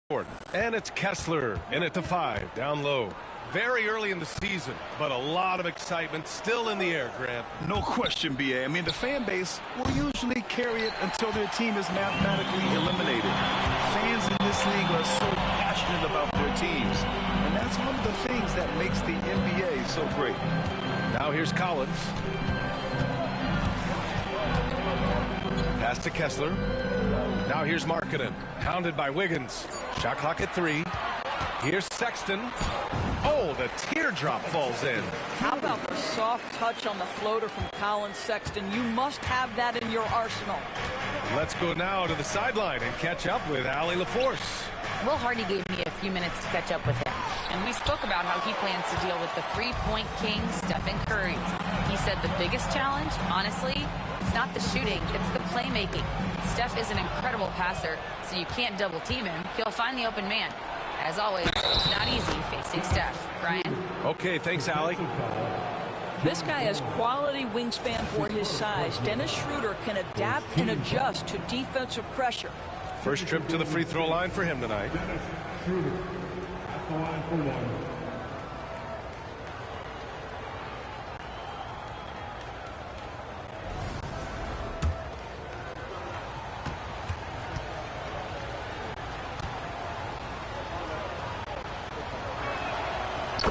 And it's Kessler in at the 5, down low. Very early in the season, but a lot of excitement still in the air, Grant. No question, B.A. I mean, the fan base will usually carry it until their team is mathematically eliminated. Fans in this league are so passionate about their teams, and that's one of the things that makes the NBA so great. Now here's Collins. Pass to Kessler. Now here's Markkanen, hounded by Wiggins. Shot clock at 3. Here's Sexton. Oh, the teardrop falls in. How about the soft touch on the floater from Collins Sexton? You must have that in your arsenal. Let's go now to the sideline and catch up with Allie LaForce. Will Hardy gave me a few minutes to catch up with him, and we spoke about how he plans to deal with the three-point king, Stephen Curry. He said the biggest challenge, honestly, it's not the shooting, it's the playmaking. Steph is an incredible passer, so you can't double-team him. He'll find the open man. As always, it's not easy facing Steph. Brian? Okay, thanks, Allie. This guy has quality wingspan for his size. Dennis Schroeder can adapt and adjust to defensive pressure. First trip to the free throw line for him tonight. Dennis Schroeder at the line for 1.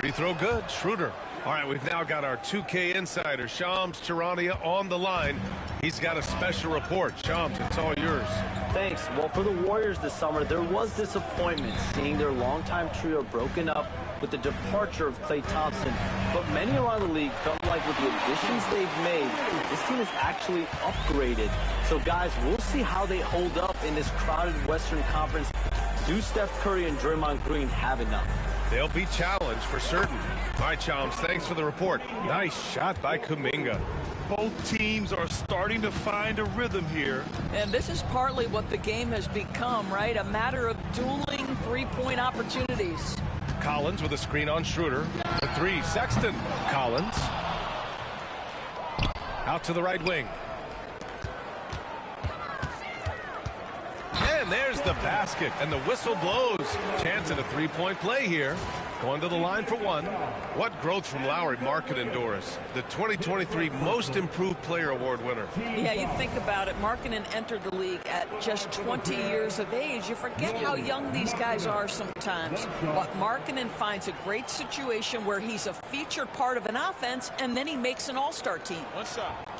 Free throw good, Schroeder. All right, we've now got our 2K insider, Shams Charania, on the line. He's got a special report. Shams, it's all yours. Thanks. Well, for the Warriors this summer, there was disappointment seeing their longtime trio broken up with the departure of Klay Thompson. But many around the league felt like with the additions they've made, this team is actually upgraded. So, guys, we'll see how they hold up in this crowded Western Conference. Do Steph Curry and Draymond Green have enough? They'll be challenged for certain. All right, Shams, thanks for the report. Nice shot by Kuminga. Both teams are starting to find a rhythm here. And this is partly what the game has become, right? A matter of dueling three-point opportunities. Collins with a screen on Schroeder. The 3, Sexton. Collins. Out to the right wing. And there's the basket, and the whistle blows. Chance at a three-point play here. Going to the line for 1. What growth from Lauri Markkanen, Doris, the 2023 Most Improved Player Award winner. Yeah, you think about it. Markkanen entered the league at just 20 years of age. You forget how young these guys are sometimes. But Markkanen finds a great situation where he's a featured part of an offense, and then he makes an all-star team. What's up?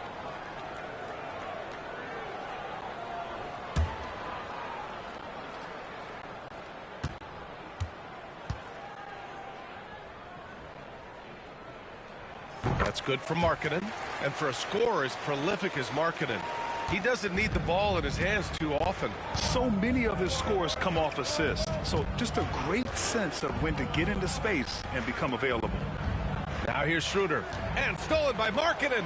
That's good for Markkanen, and for a scorer as prolific as Markkanen, he doesn't need the ball in his hands too often. So many of his scores come off assists, so just a great sense of when to get into space and become available. Now here's Schroeder, and stolen by Markkanen,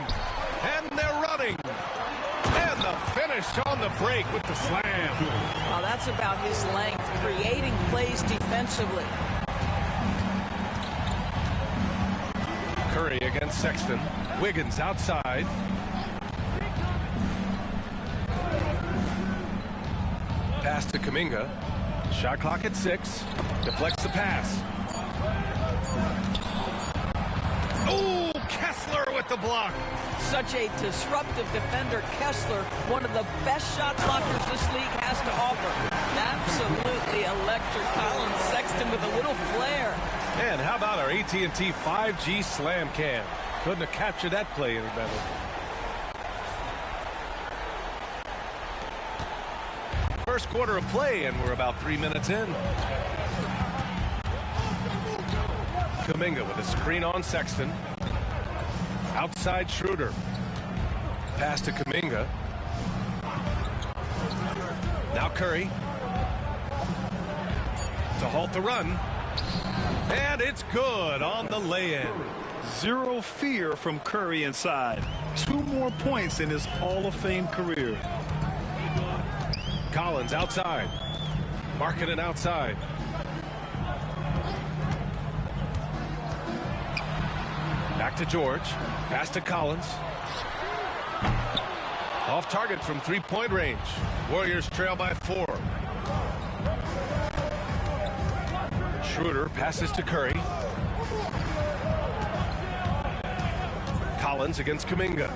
and they're running. And the finish on the break with the slam. Well, that's about his length, creating plays defensively. Curry against Sexton. Wiggins outside. Pass to Kuminga. Shot clock at 6. Deflects the pass. Oh, Kessler with the block. Such a disruptive defender, Kessler, one of the best shot blockers this league has to offer. Absolutely electric. Collins Sexton with a little flair. And how about our AT&T 5G slam cam? Couldn't have captured that play any better. First quarter of play, and we're about 3 minutes in. Kuminga with a screen on Sexton. Outside Schroeder. Pass to Kuminga. Now Curry. To halt the run. And it's good on the lay-in. Zero fear from Curry inside. 2 more points in his Hall of Fame career. Collins outside. Markkanen outside. Back to George. Pass to Collins. Off target from 3-point range. Warriors trail by 4. Schroeder passes to Curry. Collins against Kuminga.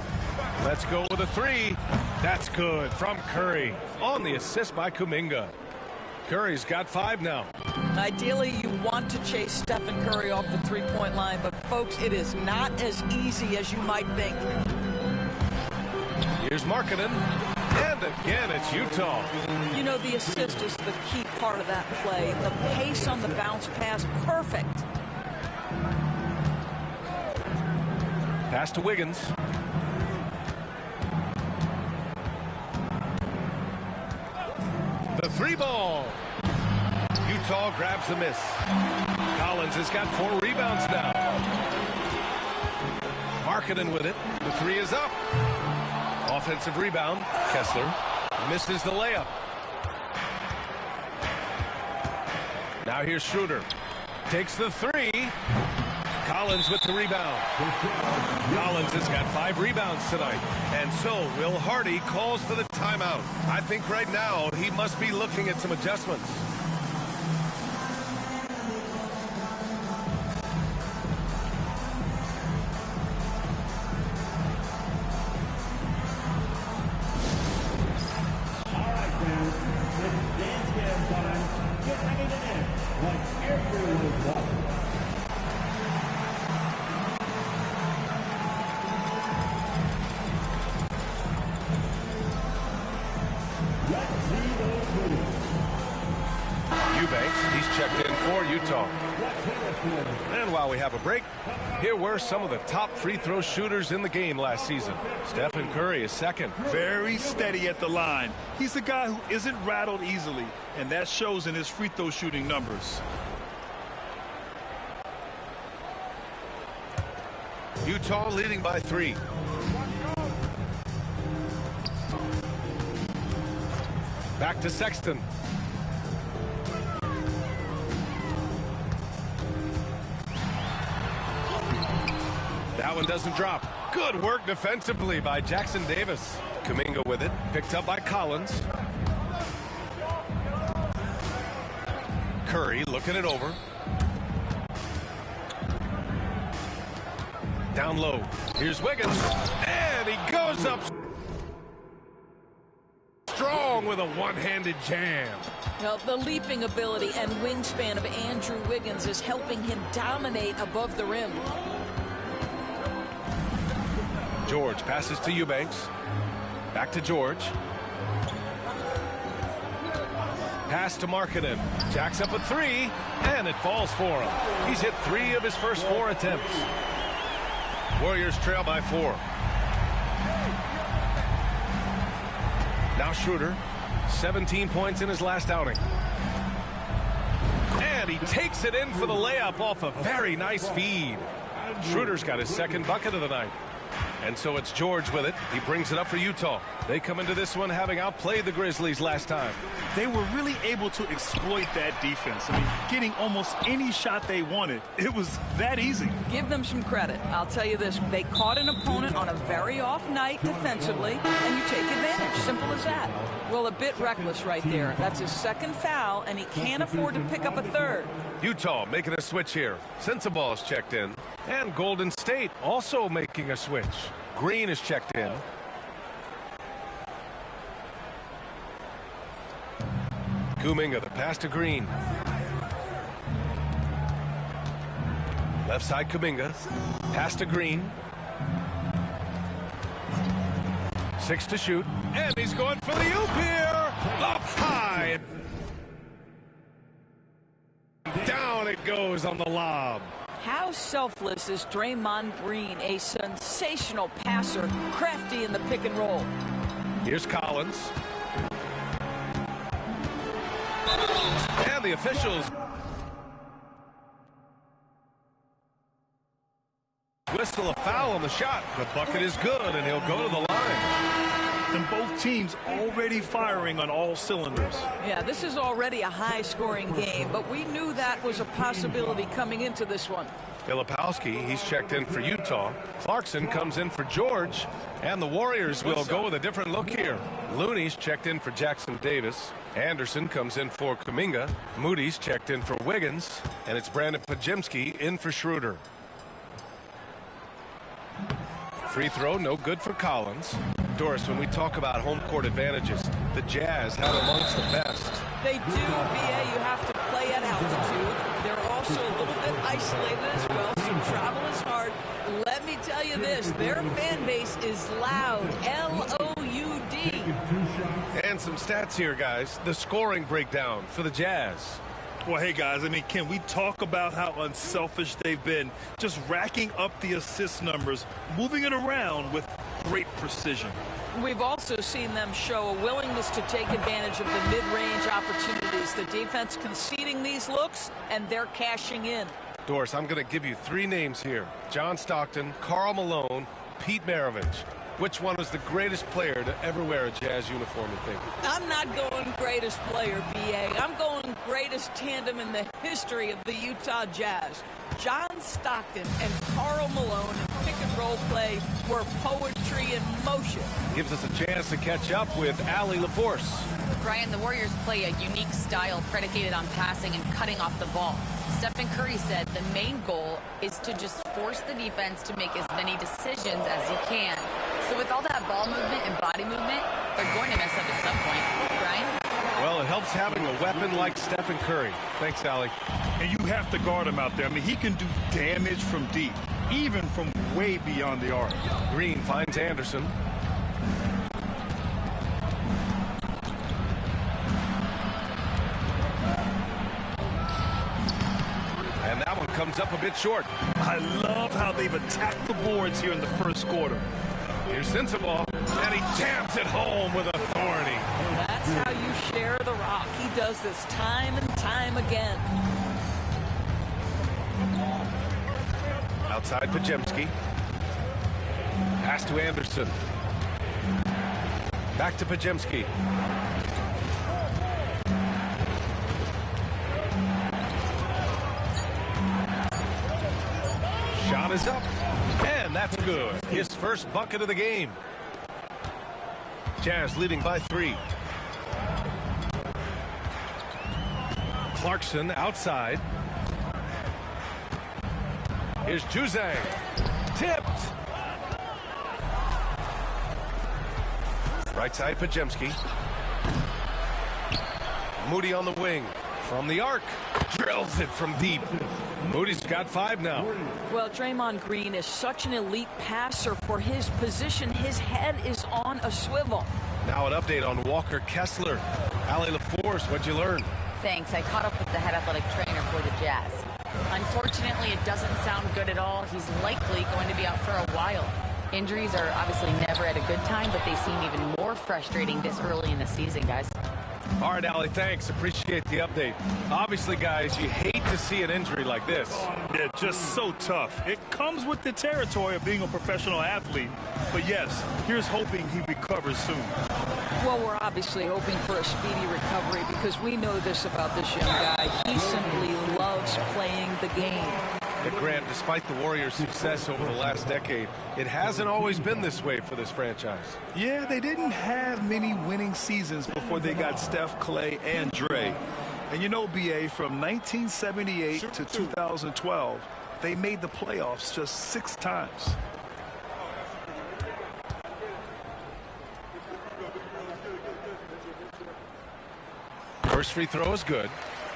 Let's go with a three. That's good from Curry on the assist by Kuminga. Curry's got 5 now. Ideally, you want to chase Stephen Curry off the three-point line, but folks, it is not as easy as you might think. Here's Markkanen, and again it's Utah. You know, the assist is the key part of that play. The pace on the bounce pass, perfect. Pass to Wiggins. The 3 ball. Utah grabs the miss. Collins has got 4 rebounds now. Markkanen with it. The 3 is up. Offensive rebound. Kessler misses the layup. Now here's Schroeder. Takes the 3. Collins with the rebound. Collins has got 5 rebounds tonight. And so Will Hardy calls for the timeout. I think right now he must be looking at some adjustments. He's checked in for Utah. And while we have a break, here were some of the top free throw shooters in the game last season. Stephen Curry is second. Very steady at the line. He's a guy who isn't rattled easily, and that shows in his free throw shooting numbers. Utah leading by 3. Back to Sexton. That one doesn't drop. Good work defensively by Jackson Davis. Kuminga with it. Picked up by Collins. Curry looking it over. Down low. Here's Wiggins. And he goes up strong with a one-handed jam. Well, the leaping ability and wingspan of Andrew Wiggins is helping him dominate above the rim. George passes to Eubanks. Back to George. Pass to Markkanen. Jacks up a 3, and it falls for him. He's hit 3 of his first 4 attempts. Warriors trail by 4. Now Schroeder, 17 points in his last outing. And he takes it in for the layup off a very nice feed. Schroeder's got his second bucket of the night. And so it's George with it. He brings it up for Utah. They come into this one having outplayed the Grizzlies last time. They were really able to exploit that defense. I mean, getting almost any shot they wanted. It was that easy. Give them some credit. I'll tell you this. They caught an opponent on a very off night defensively, and you take advantage. Simple as that. Well, a bit reckless right there. That's his second foul, and he can't afford to pick up a third. Utah making a switch here. Sensabaugh's checked in. And Golden State also making a switch. Green is checked in. Kuminga, the pass to Green. Left side Kuminga. Pass to Green. 6 to shoot. And he's going for the oop here. Up high. Down it goes on the lob. How selfless is Draymond Green, a sensational passer, crafty in the pick and roll. Here's Collins. And the officials whistle a foul on the shot. The bucket is good, and he'll go to the line. And both teams already firing on all cylinders. Yeah, this is already a high-scoring game, but we knew that was a possibility coming into this one. Filipowski, he's checked in for Utah. Clarkson comes in for George, and the Warriors will go with a different look here. Looney's checked in for Jackson Davis. Anderson comes in for Kuminga. Moody's checked in for Wiggins. And it's Brandon Podziemski in for Schroeder. Free throw, no good for Collins. Doris, when we talk about home court advantages, the Jazz have amongst the best. They do, BA. You have to play at altitude. They're also a little bit isolated as well, so travel is hard. Let me tell you this, their fan base is loud, L-O-U-D. And some stats here, guys. The scoring breakdown for the Jazz. Well, hey, guys, I mean, can we talk about how unselfish they've been? Just racking up the assist numbers, moving it around with great precision. We've also seen them show a willingness to take advantage of the mid-range opportunities. The defense conceding these looks, and they're cashing in. Doris, I'm going to give you three names here. John Stockton, Karl Malone, Pete Maravich. Which one was the greatest player to ever wear a Jazz uniform, you think? I'm not going greatest player, BA. I'm going greatest tandem in the history of the Utah Jazz. John Stockton and Karl Malone in pick-and-roll play were poetry in motion. Gives us a chance to catch up with Allie LaForce. Brian, the Warriors play a unique style predicated on passing and cutting off the ball. Stephen Curry said the main goal is to just force the defense to make as many decisions as he can. So with all that ball movement and body movement, they're going to mess up at some point. Brian? Well, it helps having a weapon like Stephen Curry. Thanks, Allie. And you have to guard him out there. I mean, he can do damage from deep, even from way beyond the arc. Green finds Anderson. And that one comes up a bit short. I love how they've attacked the boards here in the first quarter. Here's Sensabaugh, and he jams it home with authority. That's how you share the rock. He does this time and time again. Outside Podziemski. Pass to Anderson. Back to Podziemski. Shot is up. And that's good. His first bucket of the game. Jazz leading by 3. Clarkson outside. Here's Juzang. Tipped. Right side Podziemski. Moody on the wing. From the arc. Drills it from deep. Moody's got 5 now. Well, Draymond Green is such an elite passer for his position. His head is on a swivel. Now an update on Walker Kessler. Allie LaForce, what'd you learn? Thanks. I caught up with the head athletic trainer for the Jazz. Unfortunately, it doesn't sound good at all. He's likely going to be out for a while. Injuries are obviously never at a good time, but they seem even more frustrating this early in the season, guys. All right, Allie, thanks. Appreciate the update. Obviously, guys, you hate to see an injury like this. Yeah, just so tough. It comes with the territory of being a professional athlete. But yes, here's hoping he recovers soon. Well, we're obviously hoping for a speedy recovery because we know this about this young guy. He simply loves playing the game. And Grant, despite the Warriors' success over the last decade, it hasn't always been this way for this franchise. Yeah, they didn't have many winning seasons before they got Steph, Clay, and Dre. And you know, BA, from 1978 to 2012, they made the playoffs just 6 times. First free throw is good.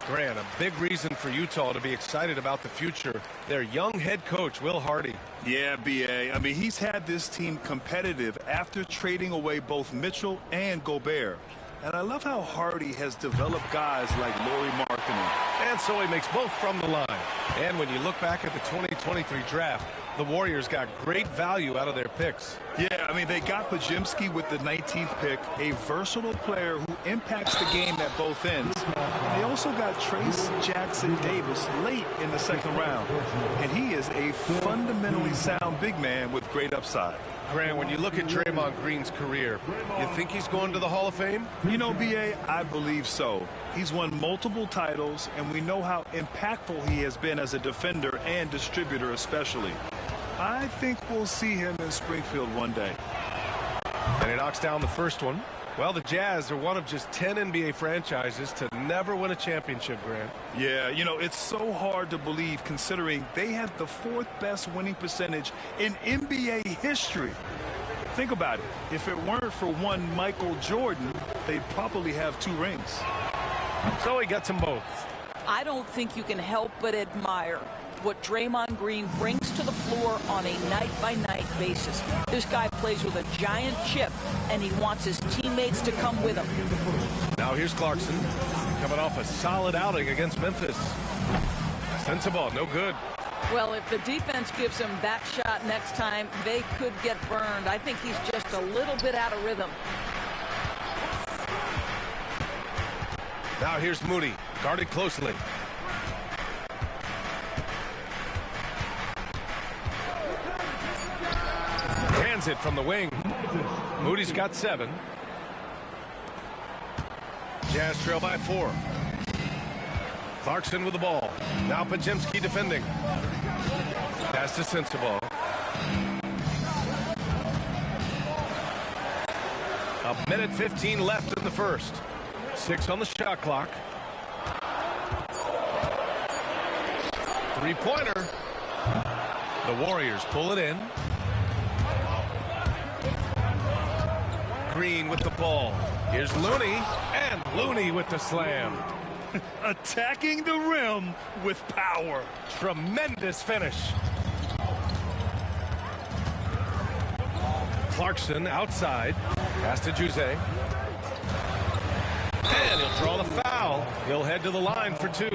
Grant, a big reason for Utah to be excited about the future. Their young head coach, Will Hardy. Yeah, BA. I mean, he's had this team competitive after trading away both Mitchell and Gobert. And I love how Hardy has developed guys like Lauri Markkanen. And so he makes both from the line. And when you look back at the 2023 draft, the Warriors got great value out of their picks. Yeah, I mean, they got Podziemski with the 19th pick, a versatile player who impacts the game at both ends. They also got Trace Jackson Davis late in the second round, and he is a fundamentally sound big man with great upside. Grant, when you look at Draymond Green's career, you think he's going to the Hall of Fame? You know, BA, I believe so. He's won multiple titles, and we know how impactful he has been as a defender and distributor especially. I think we'll see him in Springfield one day. And he knocks down the first one. Well, the Jazz are one of just 10 NBA franchises to never win a championship, Grant. Yeah, you know, it's so hard to believe considering they have the 4th best winning percentage in NBA history. Think about it. If it weren't for one Michael Jordan, they'd probably have 2 rings. So he gets them both. I don't think you can help but admire what Draymond Green brings to the floor on a night-by-night basis. This guy plays with a giant chip, and he wants his teammates to come with him. Now here's Clarkson, coming off a solid outing against Memphis. Sensabaugh, no good. Well, if the defense gives him that shot next time, they could get burned. I think he's just a little bit out of rhythm. Now here's Moody, guarded closely. Hands it from the wing. Moody's got 7. Jazz trail by 4. Clarkson with the ball. Now Podziemski defending. Pass to Sensabaugh. A minute 15 left in the first. 6 on the shot clock. 3-pointer. The Warriors pull it in. Green with the ball. Here's Looney, and Looney with the slam. Attacking the rim with power. Tremendous finish. Clarkson outside. Pass to Jose. And he'll draw the foul. He'll head to the line for 2.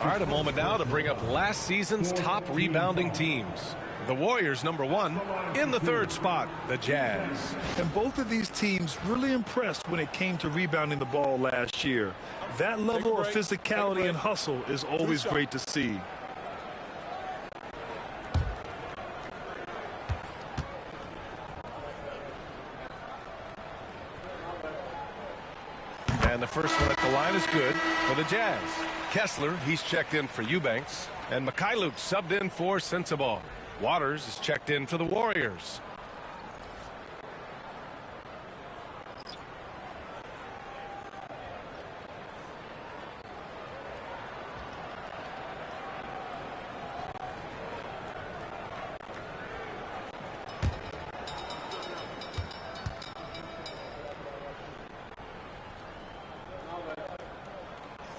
All right, a moment now to bring up last season's top rebounding teams. The Warriors, number 1. In the 3rd spot, the Jazz. And both of these teams really impressed when it came to rebounding the ball last year. That level of physicality and hustle is always great to see. And the first one at the line is good for the Jazz. Kessler, he's checked in for Eubanks. And Mikhailuk subbed in for Sensabaugh. Waters is checked in for the Warriors.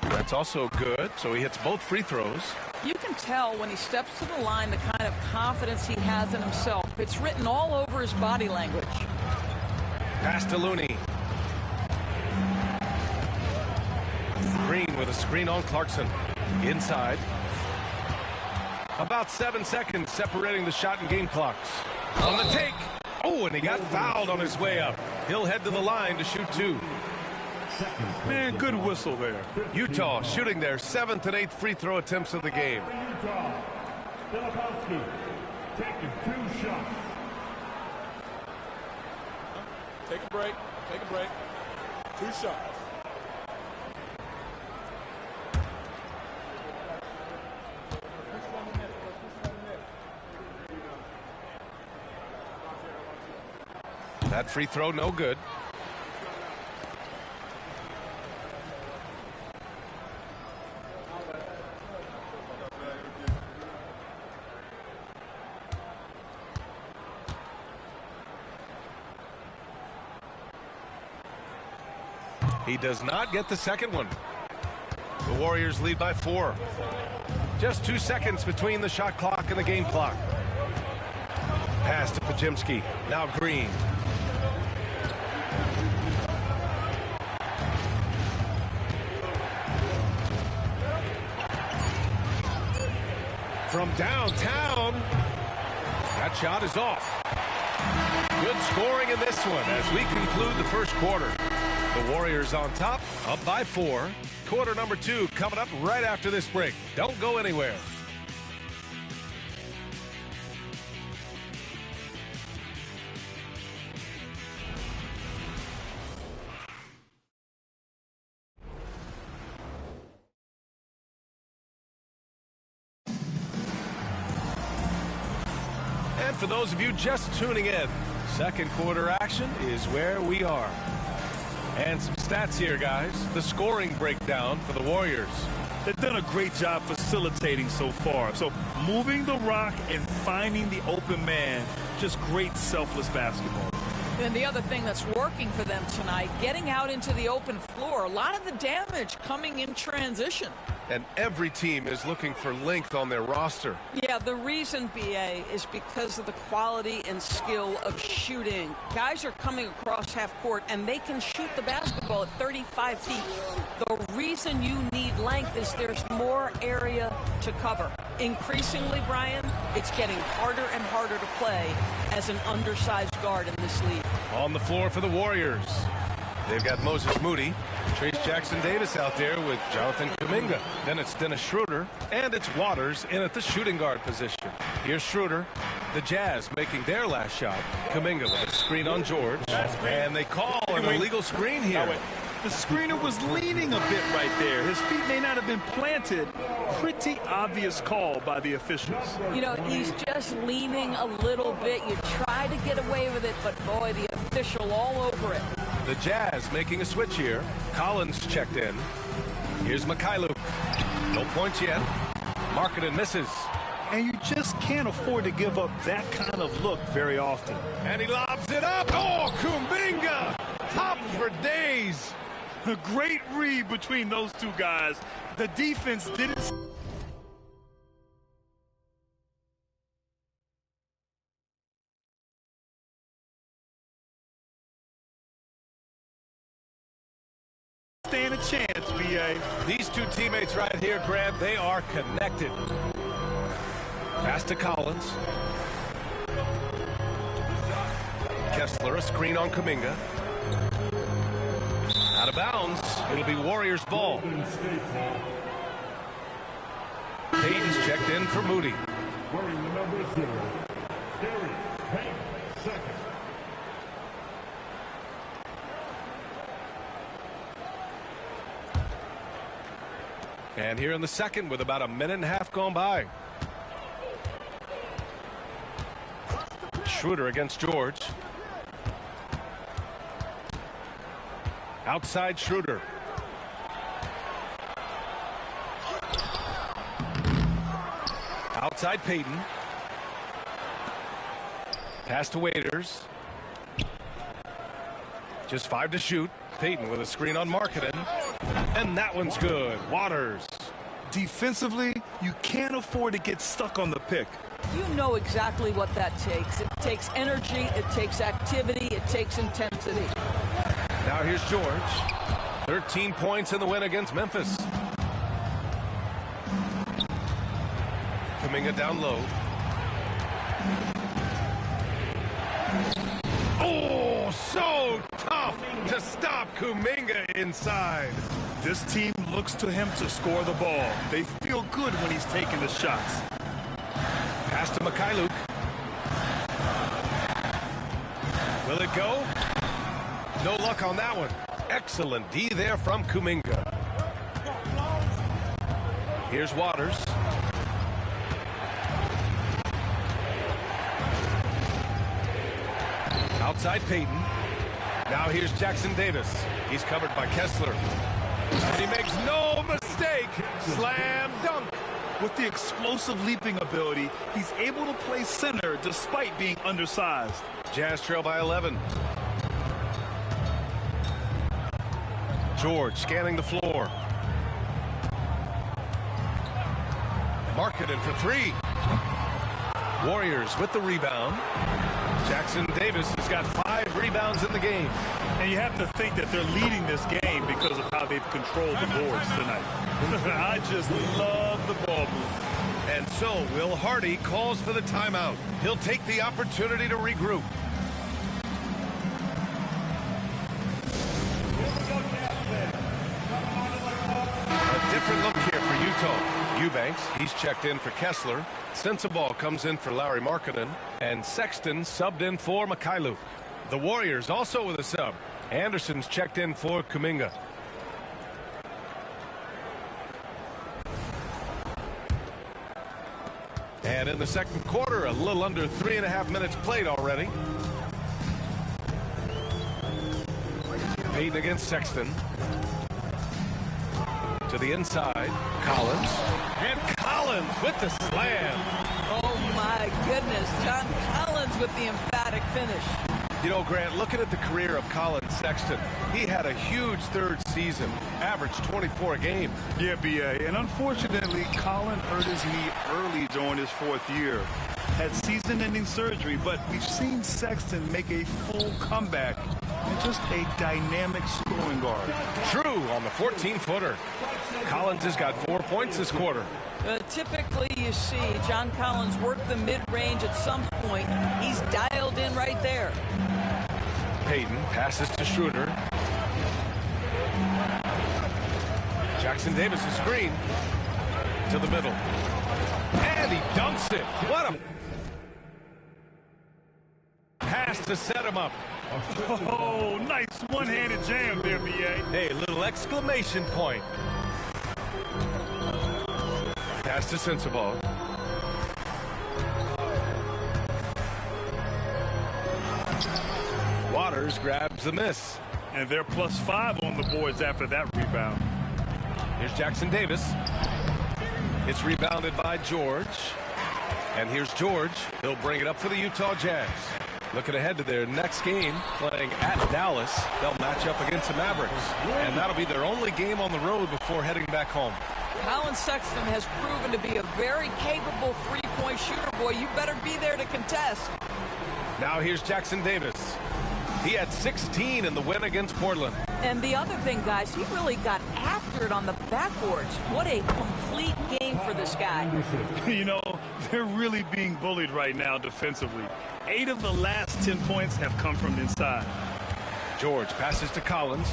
That's also good, so he hits both free throws. You can tell when he steps to the line the kind of confidence he has in himself. It's written all over his body language. Pass to Looney. Green with a screen on Clarkson. Inside. About 7 seconds separating the shot and game clocks. On the take. Oh, and he got fouled on his way up. He'll head to the line to shoot 2. Man, good whistle there. Utah shooting their 7th and 8th free throw attempts of the game. Utah, Filipowski taking 2 shots. Take a break. Take a break. 2 shots. That free throw no good. He does not get the second one. The Warriors lead by 4. Just 2 seconds between the shot clock and the game clock. Pass to Podziemski. Now Green. From downtown. That shot is off. Good scoring in this one as we conclude the first quarter. The Warriors on top, up by 4. Quarter number 2 coming up right after this break. Don't go anywhere. And for those of you just tuning in, Second quarter action is where we are. And some stats here, guys. The scoring breakdown for the Warriors. They've done a great job facilitating so far. So moving the rock and finding the open man, just great selfless basketball. And the other thing that's working for them tonight, getting out into the open floor. A lot of the damage coming in transition. And every team is looking for length on their roster. Yeah, the reason, BA, is because of the quality and skill of shooting. Guys are coming across half court, and they can shoot the basketball at 35 feet. The reason you need length is there's more area to cover. Increasingly, Brian, it's getting harder and harder to play as an undersized guard in this league. On the floor for the Warriors, they've got Moses Moody, Trace Jackson-Davis out there with Jonathan Kuminga. Then it's Dennis Schroeder, and it's Waters in at the shooting guard position. Here's Schroeder. The Jazz making their last shot. Kuminga with a screen on George, and they call an illegal screen here. The screener was leaning a bit right there. His feet may not have been planted. Pretty obvious call by the officials. You know, he's just leaning a little bit. You try to get away with it, but boy, the official all over it. The Jazz making a switch here. Collins checked in. Here's Mikhailuk. No points yet. Markkanen misses. And you just can't afford to give up that kind of look very often. And he lobs it up. Oh, Kuminga! Top for days. A great read between those two guys. The defense didn't stand a chance, BA. These two teammates right here, Grant, they are connected. Pass to Collins. Kessler, a screen on Kuminga. Out of bounds. It'll be Warriors ball. Payton's checked in for Moody. Wearing the number 0, Gary Payton, second. And here in the second with about a minute and a half gone by. Schroeder against George. Outside Schroeder. Outside Payton. Pass to Waiters. Just 5 to shoot. Payton with a screen on Markkanen. And that one's good. Waters. Defensively, you can't afford to get stuck on the pick. You know exactly what that takes. It takes energy, it takes activity, it takes intensity. Now here's George. 13 points in the win against Memphis. Kuminga down low. Oh, so tough to stop Kuminga inside. This team looks to him to score the ball. They feel good when he's taking the shots. Pass to Mikhailuk. Will it go? No luck on that one. Excellent D there from Kuminga. Here's Waters. Outside Payton. Now here's Jackson-Davis. He's covered by Kessler. And he makes no mistake. Slam dunk. With the explosive leaping ability, he's able to play center despite being undersized. Jazz trail by 11. George scanning the floor. Markkanen for 3. Warriors with the rebound. Jackson-Davis has got 5 rebounds in the game. And you have to think that they're leading this game because of how they've controlled the boards tonight. I just love the ball move. And so Will Hardy calls for the timeout. He'll take the opportunity to regroup. A different look here for Utah. Eubanks, he's checked in for Kessler. Sensabaugh comes in for Lauri Markkanen. And Sexton subbed in for Mikhailuk. The Warriors also with a sub. Anderson's checked in for Kuminga. And in the second quarter, a little under 3.5 minutes played already. Payton against Sexton. To the inside, Collins. And Collins with the slam. Oh, my goodness. John Collins with the emphatic finish. You know, Grant, looking at the career of Collins Sexton, he had a huge third season, averaged 24 a game. Yeah, B.A. And unfortunately, Collins hurt his knee early during his fourth year. Had season-ending surgery, but we've seen Sexton make a full comeback and just a dynamic scoring guard. True on the 14-footer. Collins has got 4 points this quarter. Typically, you see John Collins work the mid-range at some point. He's dialed in right there. Payton passes to Schroeder. Jackson Davis' screen to the middle. And he dunks it. What a pass to set him up. Oh, nice one-handed jam there, B.A. Hey, little exclamation point. Pass to Sensabaugh. Waters grabs the miss. And they're +5 on the boards after that rebound. Here's Jackson Davis. It's rebounded by George. And here's George. He'll bring it up for the Utah Jazz. Looking ahead to their next game, playing at Dallas. They'll match up against the Mavericks. And that'll be their only game on the road before heading back home. Collins Sexton has proven to be a very capable three-point shooter, boy. You better be there to contest. Now here's Jackson Davis. He had 16 in the win against Portland. And the other thing, guys, he really got after it on the backboards. What a complete game for this guy. You know, they're really being bullied right now defensively. 8 of the last 10 points have come from inside. George passes to Collins.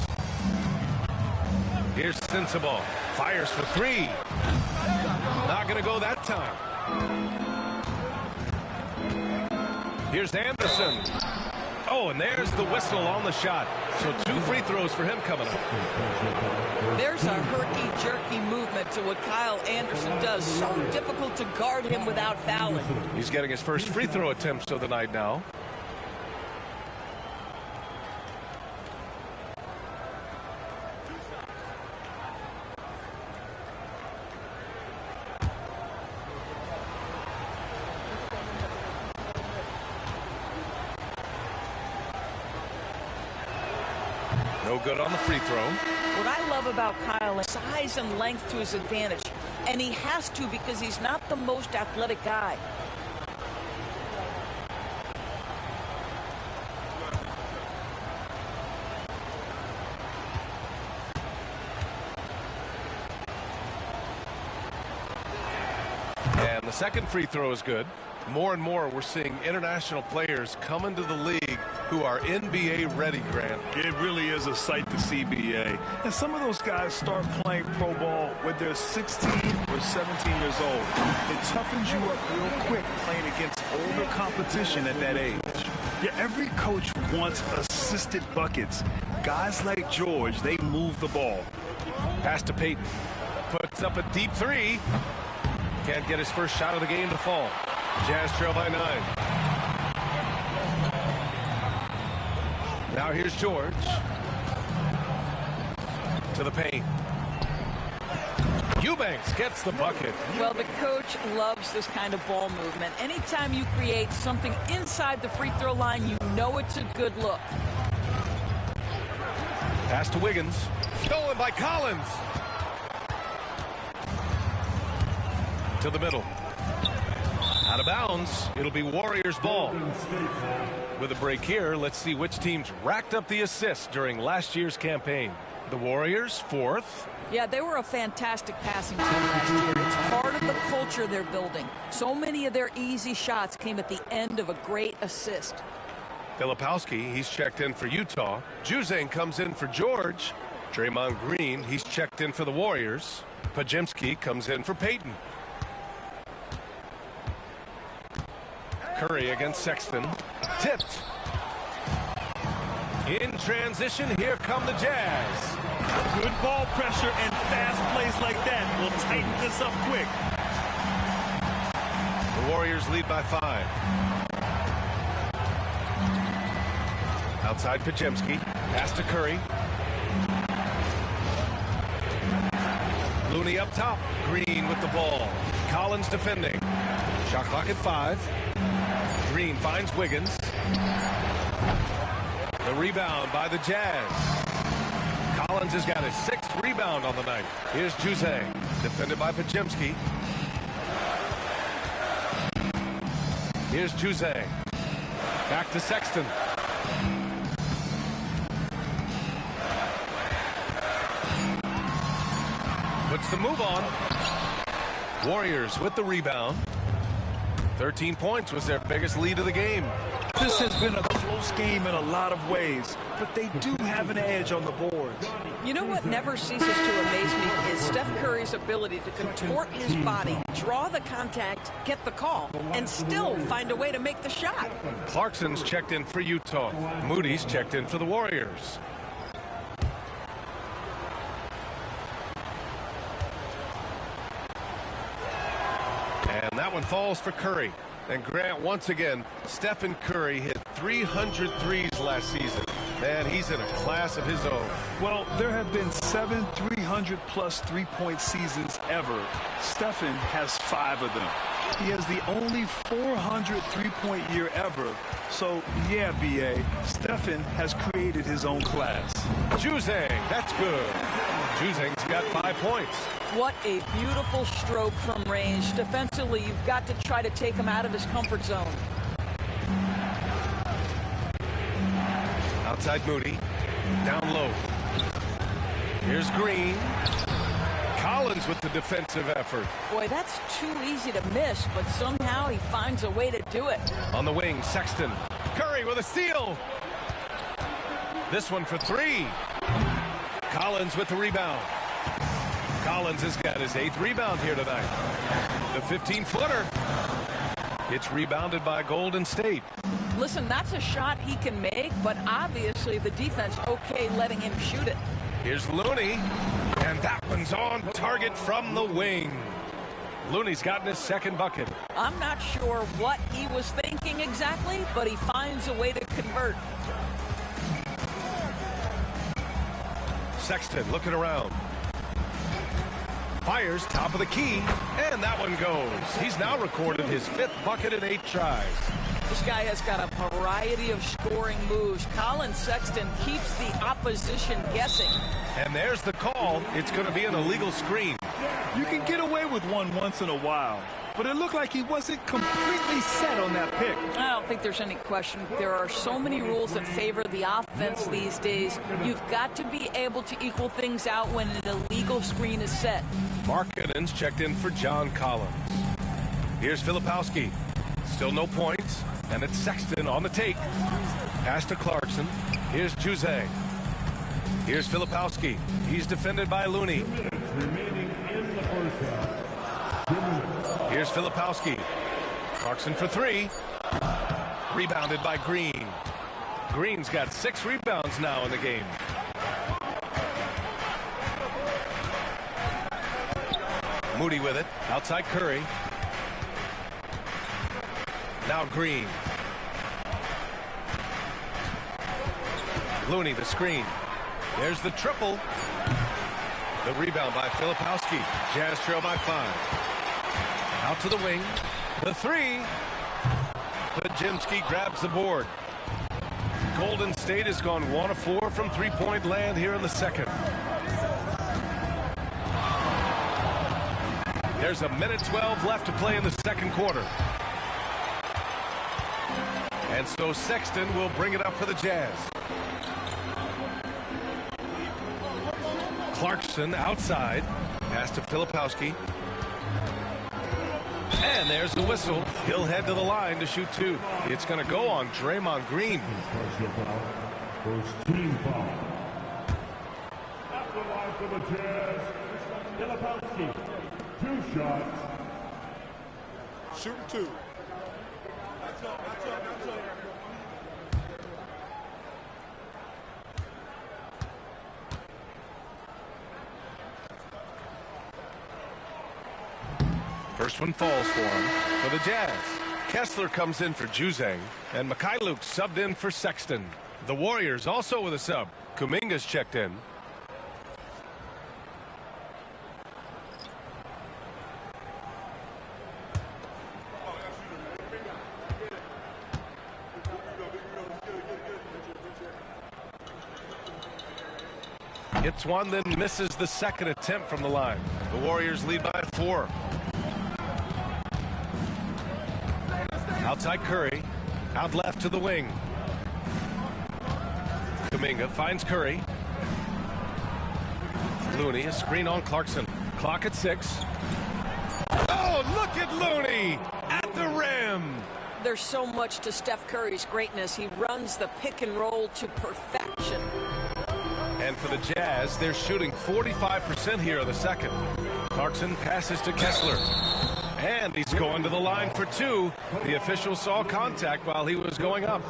Here's Sensabaugh. Fires for 3. Not going to go that time. Here's Anderson. Oh, and there's the whistle on the shot. So 2 free throws for him coming up. There's a herky-jerky movement to what Kyle Anderson does. So difficult to guard him without fouling. He's getting his first free throw attempts of the night now. No good on the free throw. What I love about Kyle is size and length to his advantage. And he has to because he's not the most athletic guy. And the second free throw is good. More and more we're seeing international players come into the league who are NBA ready, Grant. It really is a sight to see, B.A. And some of those guys start playing pro ball when they're 16 or 17 years old. It toughens you up real quick playing against older competition at that age. Yeah, every coach wants assisted buckets. Guys like George, they move the ball. Pass to Payton. Puts up a deep 3. Can't get his first shot of the game to fall. Jazz trail by 9. Now here's George. To the paint. Eubanks gets the bucket. Well, the coach loves this kind of ball movement. Anytime you create something inside the free throw line, you know it's a good look. Pass to Wiggins. Stolen by Collins. To the middle. Out of bounds. It'll be Warriors ball. With a break here, let's see which teams racked up the assists during last year's campaign. The Warriors, 4th. Yeah, they were a fantastic passing team last year. It's part of the culture they're building. So many of their easy shots came at the end of a great assist. Filipowski, he's checked in for Utah. Juzang comes in for George. Draymond Green, he's checked in for the Warriors. Podziemski comes in for Payton. Curry against Sexton. Tipped. In transition, here come the Jazz. Good ball pressure and fast plays like that will tighten this up quick. The Warriors lead by 5. Outside Podziemski. Pass to Curry. Looney up top. Green with the ball. Collins defending. Shot clock at 5. Green finds Wiggins. The rebound by the Jazz. Collins has got his 6th rebound on the night. Here's Juzang, defended by Podziemski. Here's Juzang. Back to Sexton. Puts the move on. Warriors with the rebound. 13 points was their biggest lead of the game. This has been a close game in a lot of ways, but they do have an edge on the board. You know what never ceases to amaze me is Steph Curry's ability to contort his body, draw the contact, get the call, and still find a way to make the shot. Clarkson's checked in for Utah. Moody's checked in for the Warriors. And that one falls for Curry. And Grant, once again, Stephen Curry hit 300 threes last season. Man, he's in a class of his own. Well, there have been 7 300-plus three-point seasons ever. Stephen has 5 of them. He has the only 400 three-point year ever. So, yeah, B.A., Stephen has created his own class. Juzang, that's good. Juzang's got 5 points. What a beautiful stroke from range. Defensively, you've got to try to take him out of his comfort zone. Outside Moody. Down low. Here's Green. Collins with the defensive effort. Boy, that's too easy to miss, but somehow he finds a way to do it. On the wing, Sexton. Curry with a steal. This one for 3. Collins with the rebound. Collins has got his 8th rebound here tonight. The 15-footer. It's rebounded by Golden State. Listen, that's a shot he can make, but obviously the defense okay letting him shoot it. Here's Looney, and that one's on target from the wing. Looney's gotten his 2nd bucket. I'm not sure what he was thinking exactly, but he finds a way to convert. Sexton looking around. Fires top of the key, and that one goes. He's now recorded his 5th bucket in 8 tries. This guy has got a variety of scoring moves. Colin Sexton keeps the opposition guessing. And there's the call. It's going to be an illegal screen. You can get away with one once in a while, but it looked like he wasn't completely set on that pick. I don't think there's any question. There are so many rules that favor the offense these days. You've got to be able to equal things out when an illegal screen is set. Markkanen's checked in for John Collins. Here's Filipowski. Still no points, and it's Sexton on the take. Pass to Clarkson. Here's Juzang. Here's Filipowski. He's defended by Looney. Here's Filipowski. Clarkson for 3. Rebounded by Green. Green's got 6 rebounds now in the game. Moody with it. Outside Curry. Now Green. Looney the screen. There's the triple. The rebound by Filipowski. Jazz trail by 5. Out to the wing. The 3. Podziemski grabs the board. Golden State has gone 1 of 4 from three-point land here in the 2nd. There's a minute 12 left to play in the 2nd quarter. And so Sexton will bring it up for the Jazz. Clarkson outside. Pass to Filipowski. And there's the whistle. He'll head to the line to shoot 2. It's going to go on Draymond Green. First team foul. At the line for the Jazz, Filipowski. 2 shots. Shooting 2. First one falls for him for the Jazz. Kessler comes in for Juzang, and Mikhailuk subbed in for Sexton. The Warriors also with a sub. Kuminga's checked in. Hits one, then misses the second attempt from the line. The Warriors lead by 4. Outside Curry. Out left to the wing. Kuminga finds Curry. Looney, a screen on Clarkson. Clock at 6. Oh, look at Looney at the rim. There's so much to Steph Curry's greatness. He runs the pick and roll to perfection. And for the Jazz, they're shooting 45% here in the second. Clarkson passes to Kessler. And he's going to the line for 2. The official saw contact while he was going up.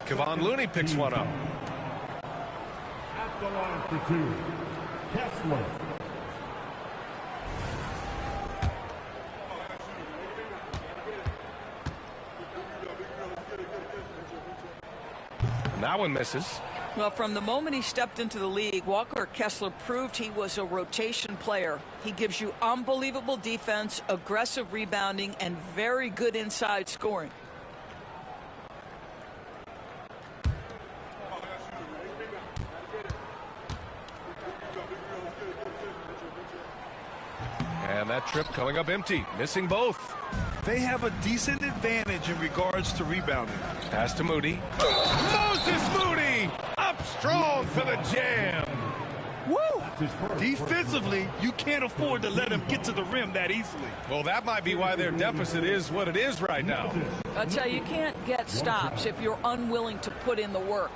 Kevon Looney picks one up. At the line for 2, Kessler. And that one misses. Well, from the moment he stepped into the league, Walker Kessler proved he was a rotation player. He gives you unbelievable defense, aggressive rebounding, and very good inside scoring. And that trip coming up empty, missing both. They have a decent advantage in regards to rebounding. Pass to Moody. Moses Moody up strong for the jam. Woo! Defensively, you can't afford to let him get to the rim that easily. Well, that might be why their deficit is what it is right now. I tell you, you can't get stops if you're unwilling to put in the work.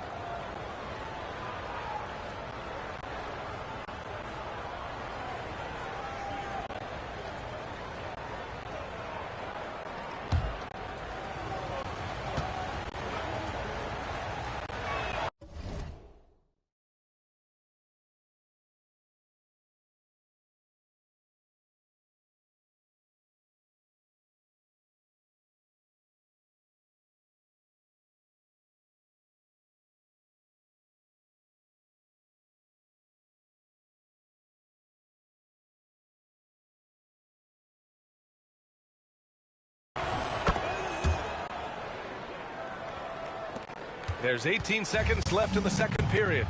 There's 18 seconds left in the second period.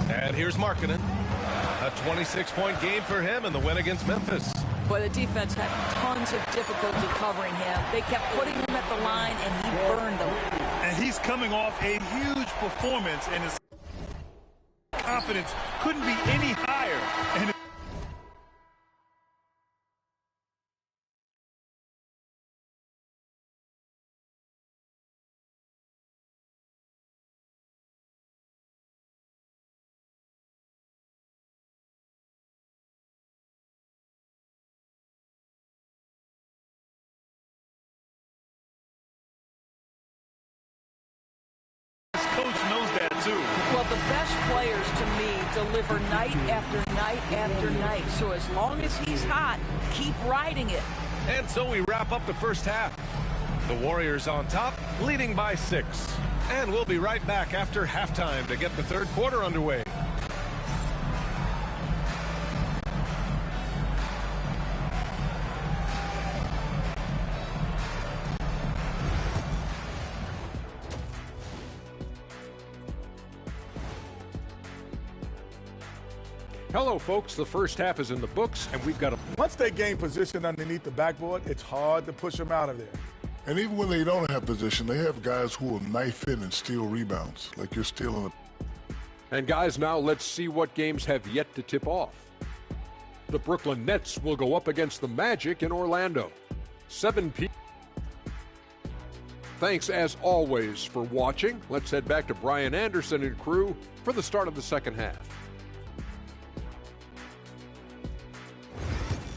And here's Markkanen. A 26-point game for him in the win against Memphis. Boy, the defense had tons of difficulty covering him. They kept putting him at the line, and he burned them. And he's coming off a huge performance, and his confidence couldn't be any higher. And coach knows that too. Well, the best players to me deliver night after night after night. So as long as he's hot, keep riding it. And so we wrap up the first half. The Warriors on top, leading by 6. And we'll be right back after halftime to get the third quarter underway. Hello, folks. The first half is in the books, and we've got a... Once they gain position underneath the backboard, it's hard to push them out of there. And even when they don't have position, they have guys who will knife in and steal rebounds, like you're stealing a... And guys, now let's see what games have yet to tip off. The Brooklyn Nets will go up against the Magic in Orlando. 7 p.m. Thanks, as always, for watching. Let's head back to Brian Anderson and crew for the start of the second half.